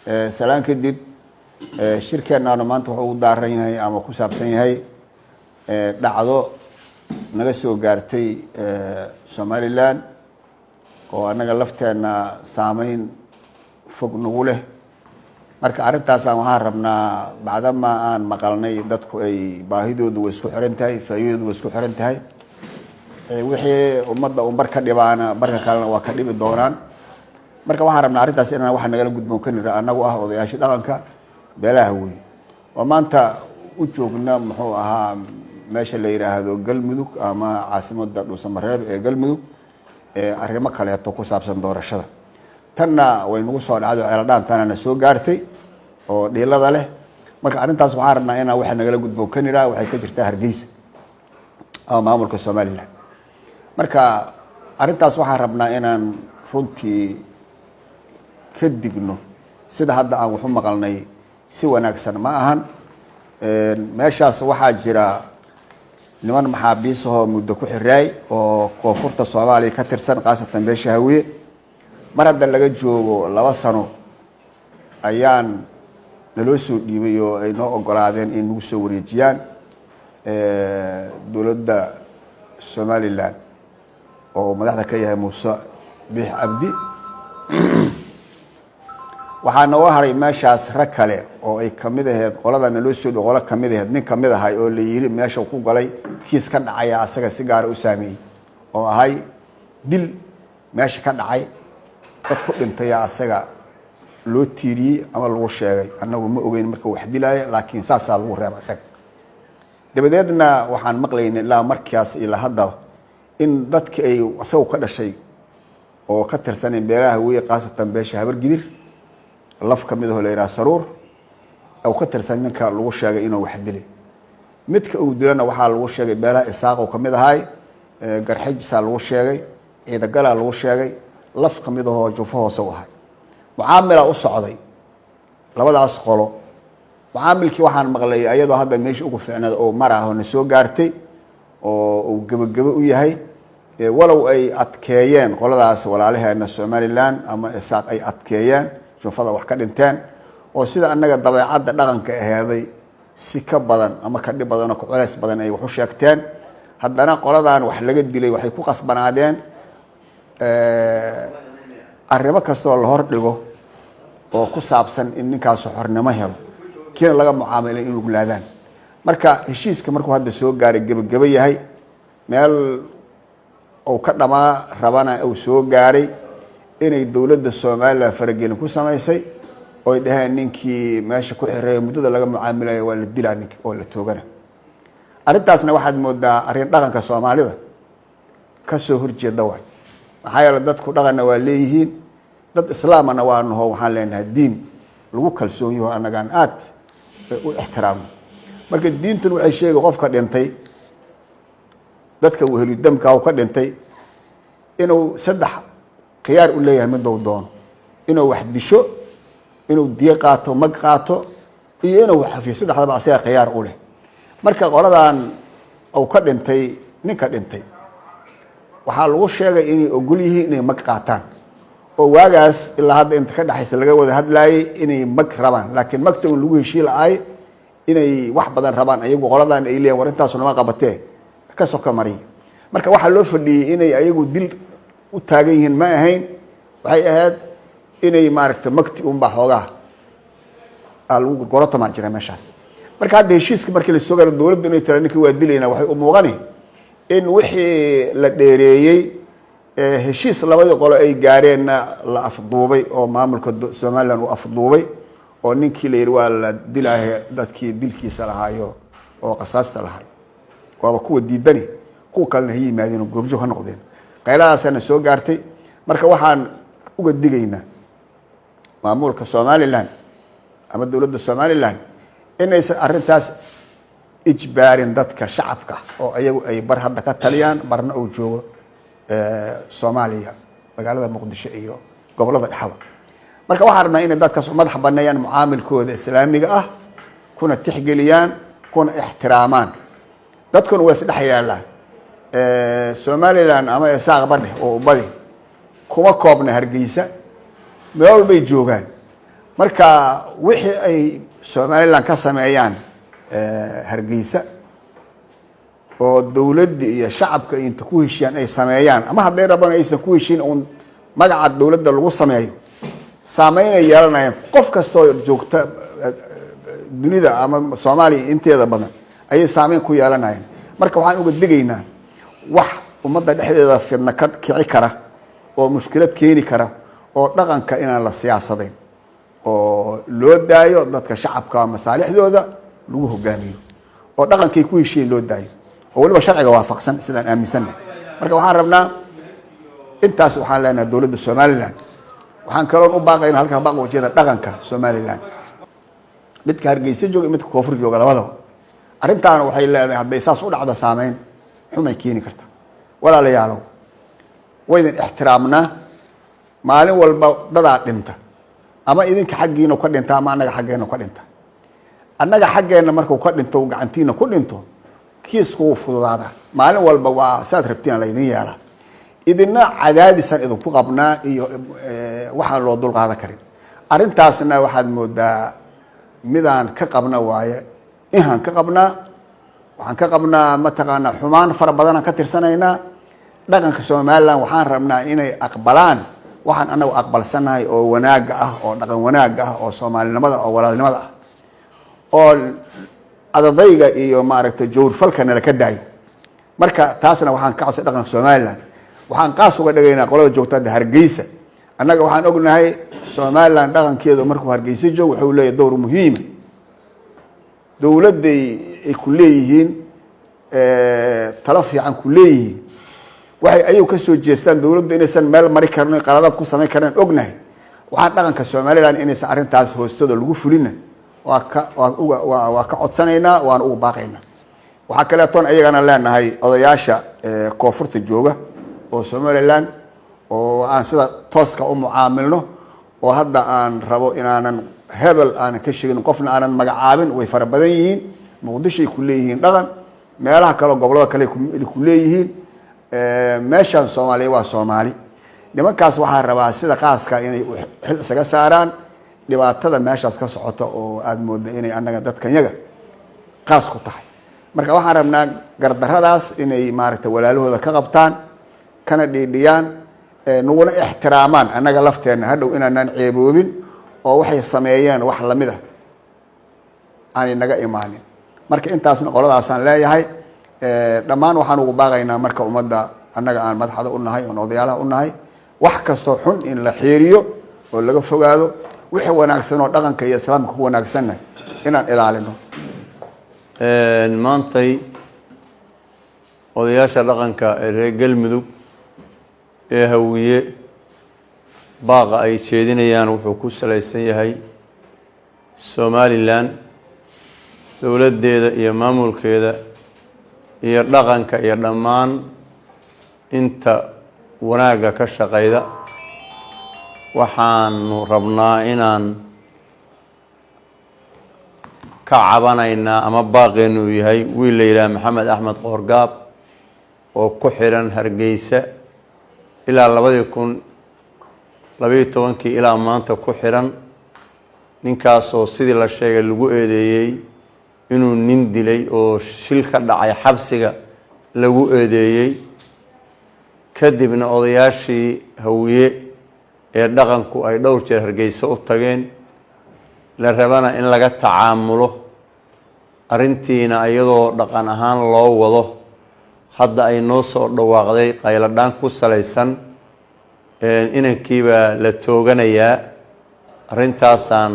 سلام كدب شركة أنا ما أنتوا هو دارين هاي أما كوساب سين هاي دعوة نجسوا جارتي سومالي لان وأنا قلفت أن سامين فوق نقوله marka arintaas aan waxaan rabnaa bacdama aan maqalnay dadku ay baahidoodu isku xiran tahay faa'iidoodu isku xiran tahay wixii ummadda uu marka dhibaana barka kalena waa ka dhibi doonaan marka waxaan rabnaa arintaas inaan wax nagala gudboon kan anagu ah odayaasha dhaqanka beelaha weey oo maanta u joogna muxuu ahaa meesha la yiraahdo galmudug ama caasimadda dhuusamareeb ee galmudug arrimo kale oo ku saabsan doorashada tanna way nagu soo dhacdo ceeladaan tanana soo gaartay oo dhiilada leh marka arintaas waxaan rabnaa inaan wax nagala gudbo kanira waxay ka jirtaa Hargeysa ama maamulka Soomaaliland marka arintaas waxaan rabnaa inaan runtii ka digno sida hadda aan wax u maqalnay si wanaagsan ma ahan meeshaas waxaa jira niman maxaabiis oo muddo ku xiray oo koonfurta Soomaaliya ka tirsan qaasatan beesha Hawiye mar hadda laga joogo 2 sano ayaan naloo soo dhiibay oo ay noo ogolaadeen in lagu soo wareejiyaan dawladda Soomaaliland oo madaxda ka yahay Muuse Biix Abdi waxaana u haray meeshaas rag kale oo ay kamid ahayd qolada naloo soo dhigo qolada kamid ahayd nin kamid ahay oo la yiri meesha ku galay kiis ka dhacay asaga si gaar ah u saameeyay oo ahay dil meesha ka dhacay dad ku dhintay asaga loo tiiriyay ama lagu sheegay anagu ma ogeyn marka wax dilay laakiin saasa lagu reeb asaga dabadeedna waxaan maqlaynay ilaa markaas ila hadda in dadka ay asagu ka dhashay oo ka tirsanay beelaha weey qaasatan beesha habar gidir laf kamid oo leeyahay saruur oo ka tirsan ninka lagu sheegay inuu wax dilay midka uu dilana waxa lagu sheegay beelaha isaaq oo kamid ahay garxijisa lagu sheegay ciida gala lagu sheegay laf kamid oo jufo hoose u ahay mucaamila u socday labadaas qolo mucaamilkii waxaan maqlay ayadoo hadda meesha ugu fiicnaa oo maraho na soo gaartay oo gabagaba u yahay walow ay adkeeyeen qoladaas walaalaheena Soomaaliland ama isaaq ay adkeeyeen jufada wax ka dhinteen oo sida anaga dabeecadda dhaqanka aheeday si ka badan ama ka dhib badan oo ku culays badan ay wax u sheegteen haddana qoladan wax laga dilay waxay ku qasbanaadeen arrimo kastoo la hor dhigo oo ku saabsan in ninkaas xornimo helo kiina laga mucaamilay inuu gulaadaan marka heshiiska markuu hadda soo gaaray gabagaba yahay meel oo ka dhamaa rabana uu soo gaaray inay dawladda Soomaaliland faragelin ku samaysay oo ay dhahaan ninkii meesha ku xiray muddada laga mucaamilayo waa la dilaa ninka oo la toogana arintaasna waxaad moodaa arin dhaqanka Soomaalida ka soo horjeeda way maxaa yeelay dadku dhaqanna waa leeyihiin dad islaamana waa noo waxaan leenahay diin lagu kalsoon yahay anagaan aad u ixtiraam marka diintu waxay sheegay qofka dhintay dadka weheli damka oo ka dhintay inuu saddex khiyaar u leeyahay mid doono inuu wax disho inuu diya qaato mag qaato iyo inuu xafiyo saddexdaba asaga khiyaar u leh marka qoladan oo ka dhintay ninka dhintay waxa lagu sheegay inay ogol yihiin inay mag qaataan oo waagaas ilaa hadda inta ka dhaxaysa laga wada hadlaayay inay mag rabaan laakiin magta uu lagu heshiil ay inay wax badan rabaan ayagu qoladan ay leeyeen warintaas uma qabatee ka soo ka mari marka waxa loo fadhiyay inay ayagu dil u taagan yihiin ma ahayn waxay ahayd inay maaragtay magti un baa xoogaa lagu gorota ma jira meeshaas marka hadda heshiiska markii la soo gaaro dawladdu inay tira ninkii waa dilayna waxay u muuqani in wixii la dheereeyay heshiis labadii qolo ay gaareen la afduubay oo maamulka Soomaaliland uu afduubay oo ninkii la yiri waa la dilay dadkii dilkiisa lahaayo oo qasaasta lahaay waaba kuwa diidani kuwa kalena ay yimaadeen goobjo ka noqdeen qaylaasana soo gaartay marka waxaan uga digaynaa maamulka Soomaaliland ama dawladda Soomaaliland inay arintaas ijbaarin dadka shacabka oo ayagu ay bar hadda ka taliyaan barna uu joogo Soomaaliya magaalada Muqdisho iyo gobolada dhaxaba marka waxaan rabnaa in dadka madax baneeyaan mucaamilkooda islaamiga ah kuna tixgeliyaan kuna ixtiraamaan dadkuna way isdhex yaalaan Soomaaliland ama isaaq badhe oo badi kuma koobna Hargeysa meel bay joogaan marka wixii ay Somaliland ka sameeyaan Hargeysa oo dawladda iyo shacabka inta ku heshiiyaan ay sameeyaan ama hadday rabaan aysan ku heshiin oo magaca dawladda lagu sameeyo saameynaya yeelanayaan qof kasto joogta dunida ama Soomaaliya inteeda badan ay saameyn ku yeelanayaan marka waxaan uga digaynaa wax ummadda dhexdeeda fidna ka kici kara oo mushkilad keeni kara oo dhaqanka inaan la siyaasadeyn oo loo daayo dadka shacabka masaalixdooda lagu hogaamiyo oo dhaqankay ku heshiin loo daayo oo waliba sharciga waafaqsan sidaan aaminsanahay marka waxaan rabnaa intaas waxaan leenahay dawladda Somaliland waxaan kaloo u baaqaynaa halka baaq wajiyada dhaqanka Somaliland midka Hargeysa jooga midka koonfur jooga labadaba arintaan waxay leedahay haday saas u dhacdo saameyn xumay keeni karta walaalayaal waydan ixtiraamna maalin walba dadaa dhinta ama idinka xaqiina ka dhinta ama anaga xaqeena ka dhinta annaga xaqeena markuu ka dhinto gacantiina ku dhinto kiisku fududaada maalin walba waa saad rabtiin la idin yeela idina cadaadisan idin ku qabnaa iyo waxa loo dul qaada karin arintaasna waxaad moodaa midaan ka qabna waaye inaan ka qabnaa waxaan ka qabnaa mataqaana xumaan fara badan ka tirsanaynaa dhaqanka Soomaaliland waxaan rabnaa inay aqbalaan waxaan anagu aqbalsanahay oo wanaaga ah oo dhaqan wanaaga ah oo Soomaalinimada oo walaalnimada ah oo adadayga iyo maaragtay jawr falkana la ka daayo marka taasna waxaan ka codsan dhaqanka Soomaaliland waxaan qaas uga dhigaynaa qolada joogtada Hargeysa annaga waxaan ognahay Soomaaliland dhaqankeedu markuu Hargeysa joogo wuxuu leeyahay door muhiim dawladda ay ku leeyihiin talo fiican ku leeyihiin waxay ayuu ka soo jeestaan dawladda inaysan meel mari karin qaladaad ku sameyn karaan ognahay waxaan dhaqanka Soomaaliland inaysan arintaas hoostooda lagu fulina waa ka codsanaynaa waan ugu baaqaynaa waxa kale toon ayagana leenahay odayaasha koonfurta jooga oo Somaliland oo aan sida tooska u mucaamilno oo hadda aan rabo inaanan hebel aan ka sheegin qofna aanan magacaabin way fara badan yihiin Muqdisho ku leeyihiin dhaqan meelaha kale gobolada kale ku leeyihiin meeshan Soomaaliya waa Soomaali nimankaas waxaa rabaa sida qaaska inay xil isaga saaraan dhibaatada meeshaas ka socota oo aad moodo inay annaga dadkanyaga qaas ku tahay marka waxaan rabnaa gardaradaas inay maaragtay walaalahooda ka qabtaan kana dhiidhiyaan nuguna ixtiraamaan annaga lafteena hadhow inaanan ceeboobin oo waxay sameeyeen wax la mid ah aan naga imaanin marka intaasna qoladaasaan leeyahay dhammaan waxaan ugu baaqaynaa marka ummadda annaga aan madaxda u nahay oo odayaalaha u nahay wax kasto xun in la xeeriyo oo laga fogaado wixii wanaagsan oo dhaqanka iyo islaamka ku wanaagsanna inaan ilaalino maantay odayaasha dhaqanka ee reer Galmudug ee Hawiye baaqa ay jeedinayaan wuxuu ku salaysan yahay Somaliland dawladdeeda iyo maamulkeeda iyo dhaqanka iyo dhammaan inta wanaaga ka shaqeyda waxaanu rabnaa inaan ka cabanaynaa ama baaqeenu yahay wiil la yiraahdo Maxamed Axmed Qoorgaab oo ku xiran Hargeysa ilaa 2012 ilaa maanta ku xiran ninkaas oo sidii la sheegay lagu eedeeyay inuu nin dilay oo shil ka dhacay xabsiga lagu eedeeyay kadibna odayaashii Hawiye ee dhaqanku ay dhowr jeer Hargeysa u tageen la rabana in laga tacaamulo arintiina iyadoo dhaqan ahaan loo wado hadda ay noo soo dhawaaqday qayladaan ku salaysan inankiiba la tooganayaa arintaasaan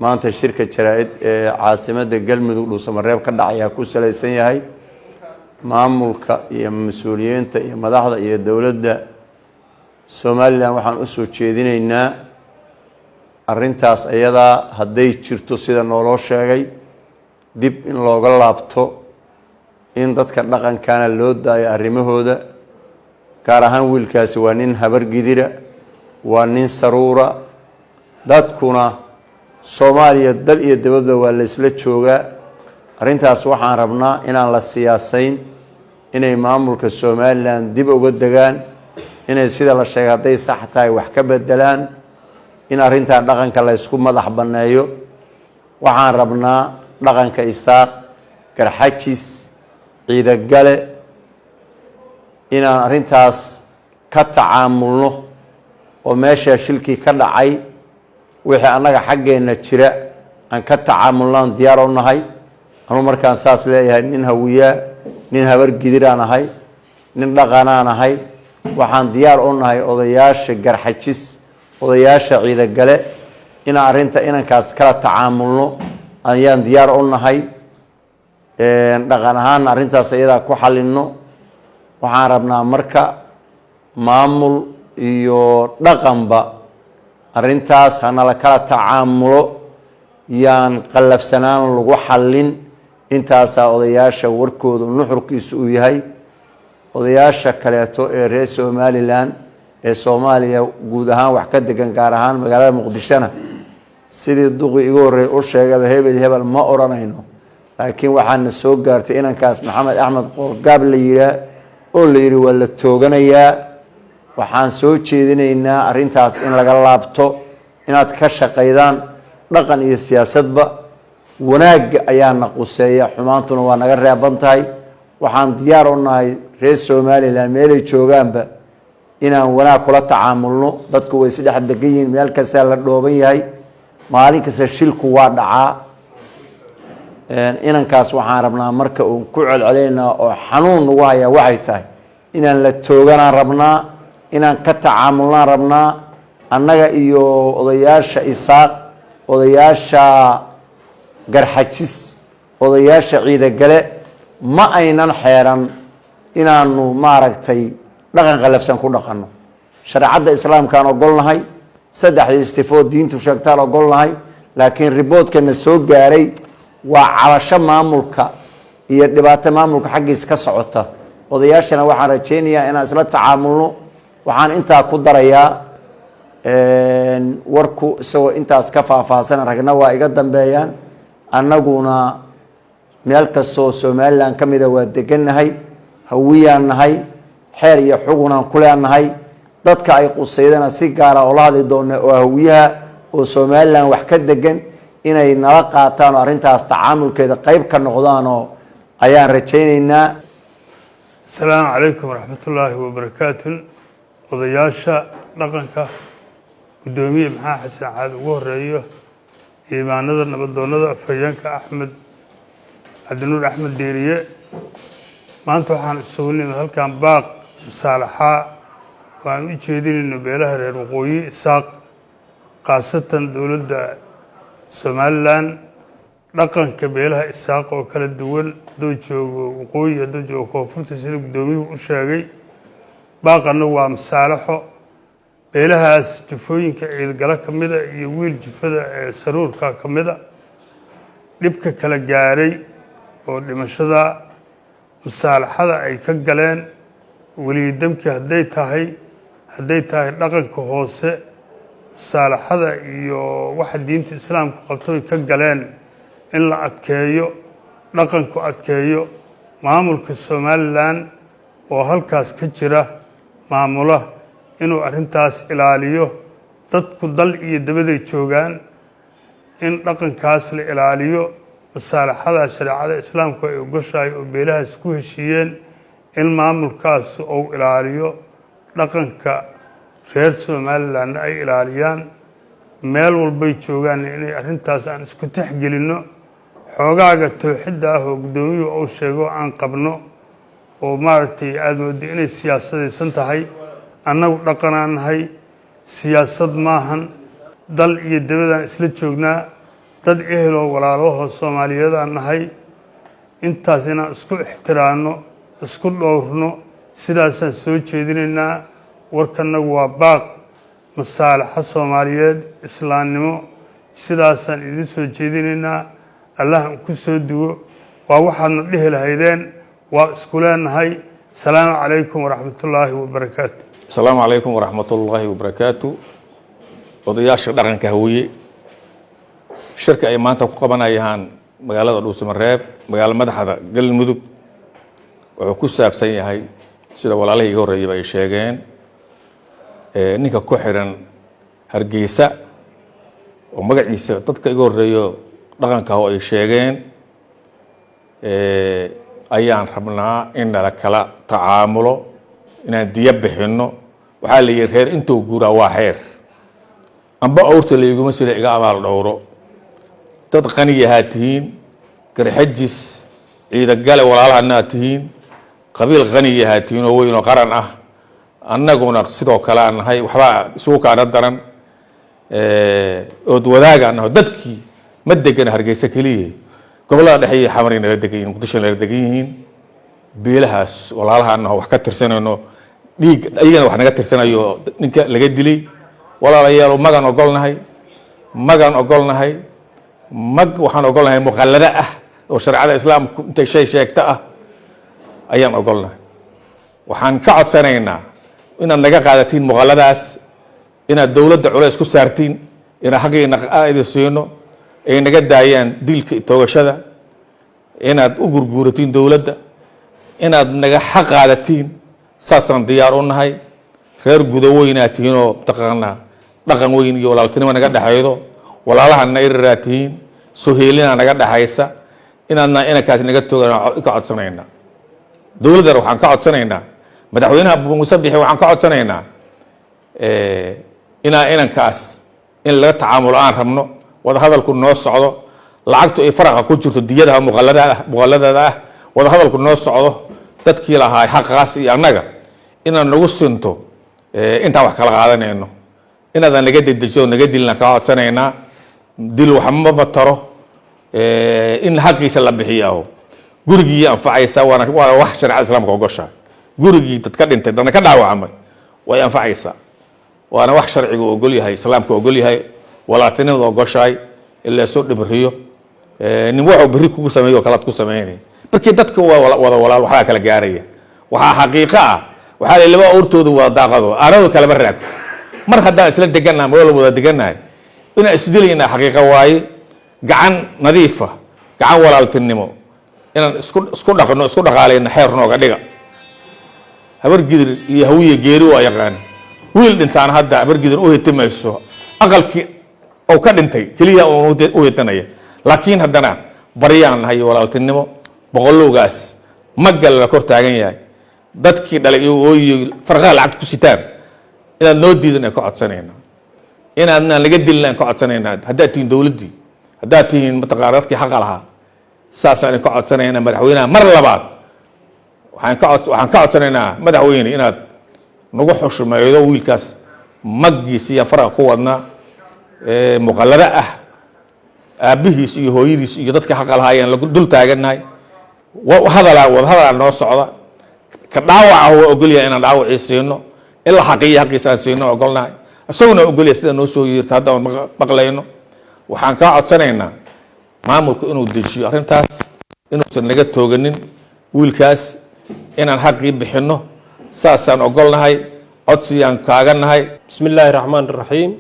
maanta shirka jaraa'id ee caasimadda Galmudug Dhuusamareeb ka dhacaya ku salaysan yahay maamulka iyo mas'uuliyiinta iyo madaxda iyo dawladda Somaliland waxaan u soo jeedinaynaa arintaas ayada haday jirto sida nooloo sheegay dib in looga laabto in dadka dhaqankana loo daayo arrimahooda gaar ahaan wiilkaasi waa nin habar gidira waa nin saruura dadkuna Soomaaliya dal iyo dibadda waa la isla joogaa arintaas waxaan rabnaa inaan la siyaasayn inay maamulka Somaliland dib uga degaan inay sida la sheegay haday sax tahay wax ka bedelaan in arrintan dhaqanka la isku madax banneeyo. waxaan rabnaa dhaqanka isaaq, garxajis, ciidagale inaan arrintaas ka tacaamulno oo meesha shilkii ka dhacay wixii annaga xaggeenna jira aan ka tacaamulnaan diyaar u nahay. anuu markaan saas leeyahay nin hawiyaa, nin habar gidiraan ahay, nin dhaqanaan ahay. waxaan diyaar u nahay odayaasha garxajis, odayaasha ciidagale inaan arrinta inankaas kala tacaamulno ayaan diyaar u nahay. dhaqan ahaanna arrintaas iyadaa ku xalinno. waxaan rabnaa marka maamul iyo dhaqanba arrintaas hanala kala tacaamulo, yaan qallafsanaan lagu xallin. intaasaa odayaasha warkooda nuxurkiisu uu yahay. odayaasha kaleeto ee reer somalilan ee soomaaliya guud ahaan wax ka degan, gaar ahaan magaalada muqdishona sidii duqi igu horreey u sheegaba hebel hebel ma odhanayno, laakiin waxaana soo gaartay inankaas maxamed axmed qoorgaab la yihaa oo la yidhi waa la tooganayaa. waxaan soo jeedinaynaa arrintaas in laga laabto, inaad ka shaqaydaan dhaqan iyo siyaasadba. wanaagga ayaana quseeya, xumaantuna waa naga reeban tahay. waxaan diyaar u nahay reer somalilan meelay joogaanba inaan wanaag kula tacaamulno. dadku way isdhex degan yihiin, meel kastaa la dhooban yahay, maalin kasta shilku waa dhacaa. inankaas waxaan rabnaa marka uun ku celcelaynaa oo xanuun nagu hayaa waxay tahay inaan la tooganaan rabnaa, inaan ka tacaamulnaan rabnaa. annaga iyo odayaasha isaaq, odayaasha garxajis, odayaasha ciidagale ma aynan xeeran inaanu maaragtay dhaqan qallafsan ku dhaqanno. shareecadda islaamkaan ogolnahay, saddexdii istifoo diintu sheegtaan ogolnahay, laakiin riboodkana soo gaaray waa cabasho maamulka iyo dhibaato maamulka xaggiis ka socota. odayaashana waxaan rajaynayaa inaan isla tacaamulno. waxaan intaa ku darayaa warku isagoo intaas ka faahfaahsan, ragna waa iga dambeeyaan. annaguna meel kastoo somalilan ka mida waa degannahay, hawiyaan nahay, xeer iyo xugunaan ku leenahay. dadka ay qusaydana si gaara oo la hadli doona oo hawiyaha oo somalilan wax ka degan inay nala qaataan oo arrintaas tacaamulkeeda qayb ka noqdaanoo ayaan rajaynaynaa. asalaamu calaykum waraxmatullaahi wabarakaatu. odayaasha dhaqanka, guddoomiye maxaa xasan caad ugu horeeyo, iimaanada nabadoonnada afhayeenka axmed cabdinuur axmed deeriye. maanta waxaan isugu nimid halkan baaq masaalaxaa waan u jeedinayno beelaha reer waqooyi isaaq, khaasatan dowladda somalilan. dhaqanka beelaha isaaq oo kala duwan, hadduu joogo waqooyi, hadduu joogo koonfurta, sida guddoomiyuhu u sheegay. baaqana waa masaalaxo. beelahaas jufooyinka ciidgalo ka mida iyo wiil jufada ee saruurka ka mida dhibka kala gaaray oo dhimashada masaalaxada ay ka galeen weliyadamkii hadday tahay dhaqanka hoose, masaalaxada iyo waxa diinta islaamku qabto ay ka galeen in la adkeeyo, dhaqanku adkeeyo. maamulka somalilan oo halkaas ka jira maamula inuu arrintaas ilaaliyo. dadku dal iyo dabaday joogaan, in dhaqankaas la ilaaliyo. masaalaxada shareecada islaamku ay ogoshahay oo beelahaas ku heshiiyeen in maamulkaas uu ilaaliyo. dhaqanka reer somalilanna ay ilaaliyaan. meel walbay joogaan inay arrintaas aan isku tixgelinno. xoogaaga tooxidda ah oo guddoomiyuhu uu sheego aan qabno oo maaragtay aada mooda inay siyaasadaysan tahay. annagu dhaqanaan nahay, siyaasad maahan. dal iyo dabadaan isla joognaa, dad eheloo walaalahoo soomaaliyeedaan nahay. intaas inaan isku ixtiraanno, isku dhowrno, sidaasaan soo jeedinaynaa. warkanagu waa baaq masaalaxa soomaaliyeed, islaamnimo. sidaasaan idin soo jeedinaynaa. allah aan ku soo duwo. waa waxaadna dhihi lahaydeen, waa isku leenahay. asalaamu calaykum waraxmatullaahi wabarakaatu. asalaamu calaykum waraxmatullaahi wabarakaatu. odayaasha dhaqanka hawiye shirka ay maanta ku qabanayaan magaalada dhuusamareeb, magaalo madaxda galmudug, wuxuu ku saabsan yahay sida walaalihii iga horreeyaba ay sheegeen ninka ku xiran hargeysa oo magaciisa dadka iga horeeyo dhaqanka oo ay sheegeen ayaan rabnaa in nala kala tacaamulo inaan diya bixinno. waxaa la yihi reer intuu guuraa waa xeer amba awrta layguma sida iga abaal dhowro. dad qaniyahaa tihiin, garxajis ciidagale walaalahana tihiin, qabiil qaniyahaa tihiin oo weyn oo qaran ah. annaguna sidoo kale aan nahay, waxbaa isugu kaana daran ood wadaagaan naho. dadkii ma degan Hargeysa keliya, gobollada dhexe iyo xamar nala degan yihiin, Muqdisho nala degan yihiin. beelahaas walaalahaana wax ka tirsanayno, dhiig ayagana wax naga tirsanayo ninka laga dilay. walaalayaal magan ogolnahay, waxaan ogolnahay muqallada ah oo sharciyada islaamku intay shay sheegta ah ayaan ogolnahay. waxaan ka codsanaynaa inaad naga qaadatiin muqalladaas, inaad dowladda culays ku saartiin, inaad xaqiina idin siino, ay naga daayaan dilka toogashada, inaad u gurguuratiin dowladda, inaad naga xaq qaadatiin. saasaan diyaar u nahay. reer gudaweynaa tihiin oo taqaanaa dhaqan weyn iyo walaaltinimo naga dhexaydo, walaalahana iraraa tihiin, soheelina naga dhexaysa. inaadna inankaas naga toogan ka codsanaynaa. dowladdana waxaan ka codsanaynaa, madaxweynaha muuse bixi waxaan ka codsanaynaa inankaas in laga tacaamulo aan rabno, wadahadalku noo socdo, lacagtu ay faraqa ku jirto diyadaha muqalladada ah, wadahadalku noo socdo, dadkii lahaa xaqaas iyo annaga inaad nagu sinto intaan wax kala qaadanayno. inaadan naga dedejiso naga dilna ka codsanaynaa. dil waxma mataro, in xaqiisa la bixiyaa gurigii anfacaysa, waana wax sharciyada islaamka ogoshahay. gurigii dad ka dhintay dadna ka dhaawacmay way anfacaysaa, waana wax sharciga ogol yahay, islaamka ogol yahay, walaaltinimada ogoshahay in la soo dhimriyo. nin wuxuu berri kugu sameeyo kalaad ku sameynay, markii dadka wada walaal waxaa kala gaaraya. waxaa xaqiiqo ah, waxaa la laba awrtooda wada daaqado aanadu kalaba raagto. mar haddaan isla degannahay ma wada degannahay, inaan isdilaynaa xaqiiqo waaye. gacan nadiifa, gacan walaaltinimo inaan isku dhaqno, isku dhaqaalayna xeer nooga dhiga. habar gidir iyo hawiye geeri waa yaqaan. wiil dhintaan hadda habar gidir u hitimayso, aqalkii oo ka dhintay keliya u hitanaya. laakiin haddana baryaan nahay walaaltinimo, boqolowgaas magal la kor taagan yahay. dadkii dhalay iyo ooyi farqaha lacag ku sitaan inaad noo diidan ka codsanayna, inaadna laga dilna ka codsanayna. haddaad tihiin dowladdii, haddaad tihiin mataqaana dadkii xaqa lahaa, saasaan ka codsanaynaa. madaxweynaha mar labaad waxaan ka codsanaynaa madaxweyne inaad nagu xushmaydo. wiilkaas maggiisa iyo faraqa ku wadnaa, muqallada ah, aabbihiis iyo hooyadiis iyo dadkii xaqa lahaa ayaan dul taagannahay. wadahadalaa noo socda. ka dhaawaca waa ogolyahay inaan dhaawacii siino, in la xaqiiyo xaqiisa aan siino ogolnahay. isaguna ogolyahay sida noo soo yeerta haddaan maqlayno. waxaan kaa codsanaynaa maamulku inuu dejiyo arrintaas, inuusan naga tooganin wiilkaas, inaan xaqii bixinno. saasaan ogolnahay, codsiyaan kaaga nahay. بسم الله الرحمن الرحيم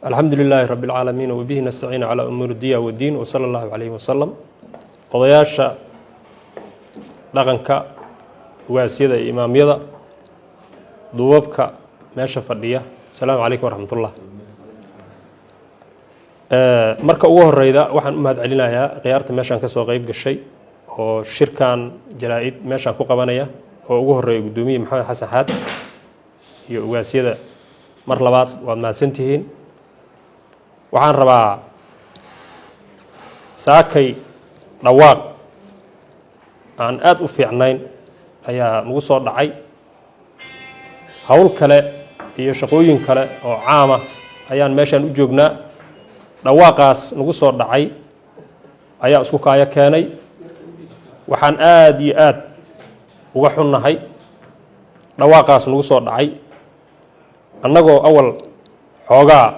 الحمد لله رب العالمين وبه نستعين على أمور الدنيا والدين وصلى الله عليه وسلم. قضاياشا dhaqanka, waasiyada, imaamyada, duubabka meesha fadhiya, asalaamu calaykum waraxmatullah. marka ugu horeyda waxaan u mahad celinayaa khiyaarta meeshaan ka soo qayb gashay oo shirkan jaraa-id meeshaan ku qabanaya, oo ugu horeeya guddoomiye maxamed xasan xaad iyo ugaasiyada. mar labaad waad mahadsantihiin. waxaan rabaa saakay dhawaaq aan aad u fiicnayn ayaa nagu soo dhacay. hawl kale iyo shaqooyin kale oo caama ayaan meeshaan u joognaa. dhawaaqaas nagu soo dhacay ayaa isku kaayo keenay. waxaan aad iyo aad uga xunnahay dhawaaqaas nagu soo dhacay, annagoo awal xoogaa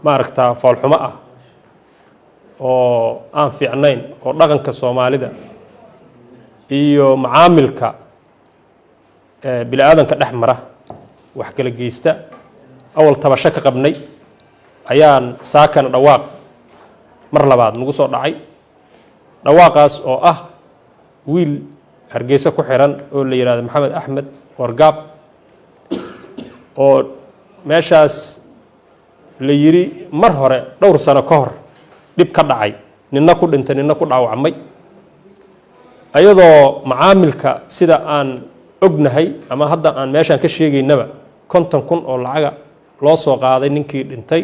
maaragtaa foolxumo ah oo aan fiicnayn, oo dhaqanka soomaalida iyo macaamilka bini aadanka dhex mara wax kala geysta awal tabasho ka qabnay, ayaan saakana dhawaaq mar labaad nagu soo dhacay. dhawaaqaas oo ah wiil Hargeysa ku xiran oo la yiraahdo Maxamed Axmed Wargaab, oo meeshaas la yiri mar hore dhowr sano ka hor dib ka dhacay ninna ku dhintay ninna ku dhaawacmay ayadoo macaamilka sida aan ognahay ama hadda aan meeshan ka sheegaynaba 50,000 oo lacaga loo soo qaaday ninkii dhintay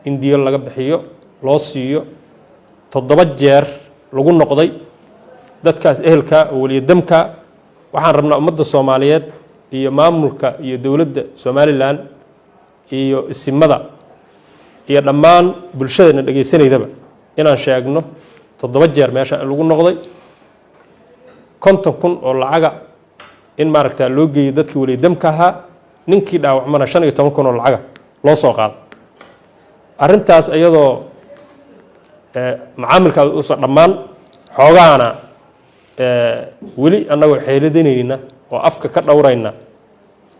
in diyo laga bixiyo loo siiyo 7 jeer lagu noqday dadkaas ehelka waliyadamka waxaan rabnaa ummadda Soomaaliyeed iyo maamulka iyo dawladda Somaliland iyo isimada iyo dhammaan bulshadana dhageysanaydaba inaan sheegno 7 jeer meesha lagu noqday 50,000 oo lacaga in maaragtaa loo geeyo dadkii waliyadamka ahaa ninkii dhaawacmana 15,000 oo lacaga loo soo qaado arrintaas iyadoo macaamilkaas u soo dhammaan xoogaana weli annagoo xeeladinayna oo afka ka dhowrayna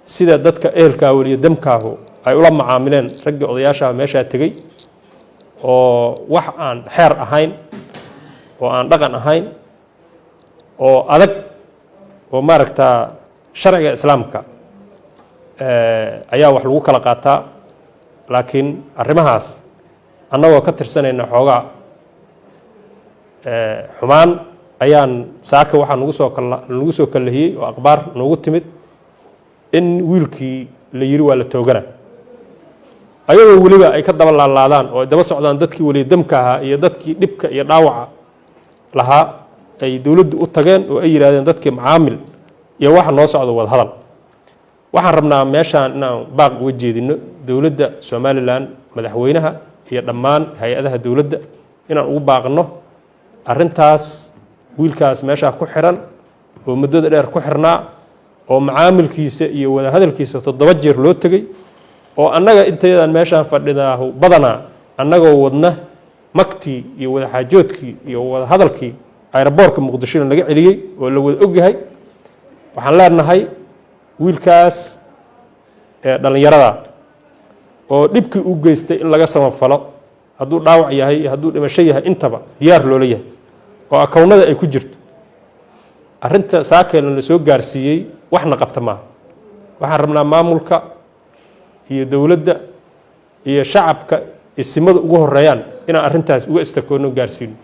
sida dadka ehelka waliyadamkaahu ay ula macaamileen ragga odayaasha meesha tagay oo wax aan xeer ahayn oo aan dhaqan ahayn oo adag oo maaragtaa sharciga islaamka ayaa wax lagu kala qaataa laakiin arrimahaas annagoo ka tirsanayna xoogaa xumaan ayaan saaka waxaa nagu soo kallahiyey oo akhbaar noogu timid in wiilkii la yiri waa la toogana ayadoo weliba ay ka daba laalaadaan oo ay daba socdaan dadkii waliyadamka ahaa iyo dadkii dhibka iyo dhaawaca lahaa ay dawladdu u tageen oo ay yiraahdeen dadkii macaamil iyo waxa noo socdo wada hadal waxaan rabnaa meeshaan inaan baaq uga jeedino dawladda Somaliland madaxweynaha iyo dhammaan hay'adaha dawladda inaan ugu baaqno arrintaas wiilkaas meesha ku xiran oo muddada dheer ku xirnaa oo macaamilkiisa iyo wada hadalkiisa 7 jeer loo tagay oo annaga intaydan meeshaan fadhidaa badanaa annagoo wadna maktii iyo wada xaajoodkii iyo wada hadalkii aeroboortka Muqdisho laga celiyay oo la wada ogyahay waxaan leenahay wiilkaas dhalinyarada oo dhibkii u geystay in laga samafalo hadduu dhaawac yahay iyo hadduu dhimasho yahay intaba diyaar loola yahay oo akawnada ay ku jirto arrinta saakeelna la soo gaarsiiyey waxna qabta maaha waxaan rabnaa maamulka iyo dawladda iyo shacabka isimada ugu horeeyaan inaan arrintaas uga istakoono gaarsiino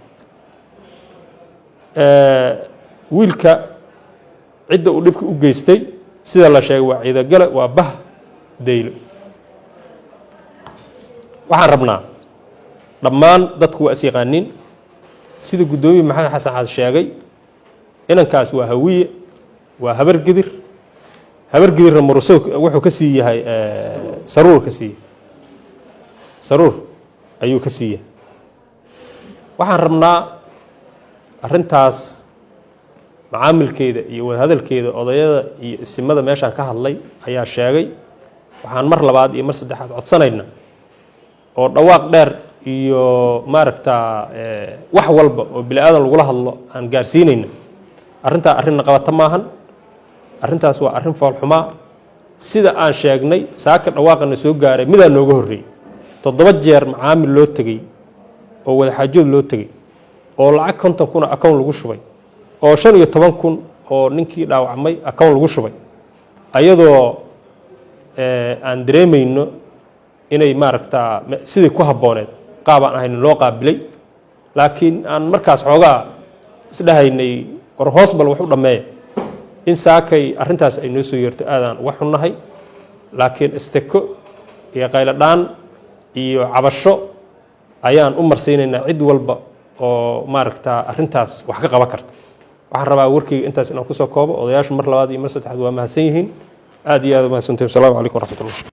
wiilka cidda uu dhibka u geystay sida la sheegay waa ciidagale waa bah deylo waxaan rabnaa dhammaan dadku waa is yaqaaniin sida gudoomiye maxamed xasan xaas sheegay inankaas waa hawiye waa habargidirna muruso wuxuu ka sii yahay saruur ayuu ka sii yahay waxaan rabnaa arrintaas macaamilkeeda iyo wada hadalkeeda odayada iyo isimada meeshaan ka hadlay ayaa sheegay waxaan mar labaad iyo mar saddexaad codsanayna oo dhawaaq dheer iyo maaragtaa wax walba oo bini'aadan lagula hadlo aan gaarsiinayna arrintaa arrinna qabata maahan arrintaas waa arrin foolxumaa sida aan sheegnay saaka dhawaaqana soo gaaray midaa nooga horreeyey 7 jeer macaamil loo tegey oo wada xaajood loo tegey oo lacag 50,000 akoon lagu shubay oo 15,000 oo ninkii dhaawacmay akoon lagu shubay ayadoo aan dareemayno inay maaragtaa sidii ku habbooneed qaabaan ahayn loo qaabilay laakiin aan markaas xoogaa isdhahaynay war hoos bal wax u dhammeeya in saakay arrintaas ay noo soo yeerto aadaan uga xunnahay laakiin isteko iyo qayladhaan iyo cabasho ayaan u marsiinaynaa cid walba oo maaragtaa arrintaas wax ka qaban karta waxaan rabaa warkayga intaas inaan kusoo koobo odayaashu mar labaad iyo mar saddexaad waa mahadsan yihiin aad iyo aad u mahadsantahay wasalaamu calaykum waraxmatullah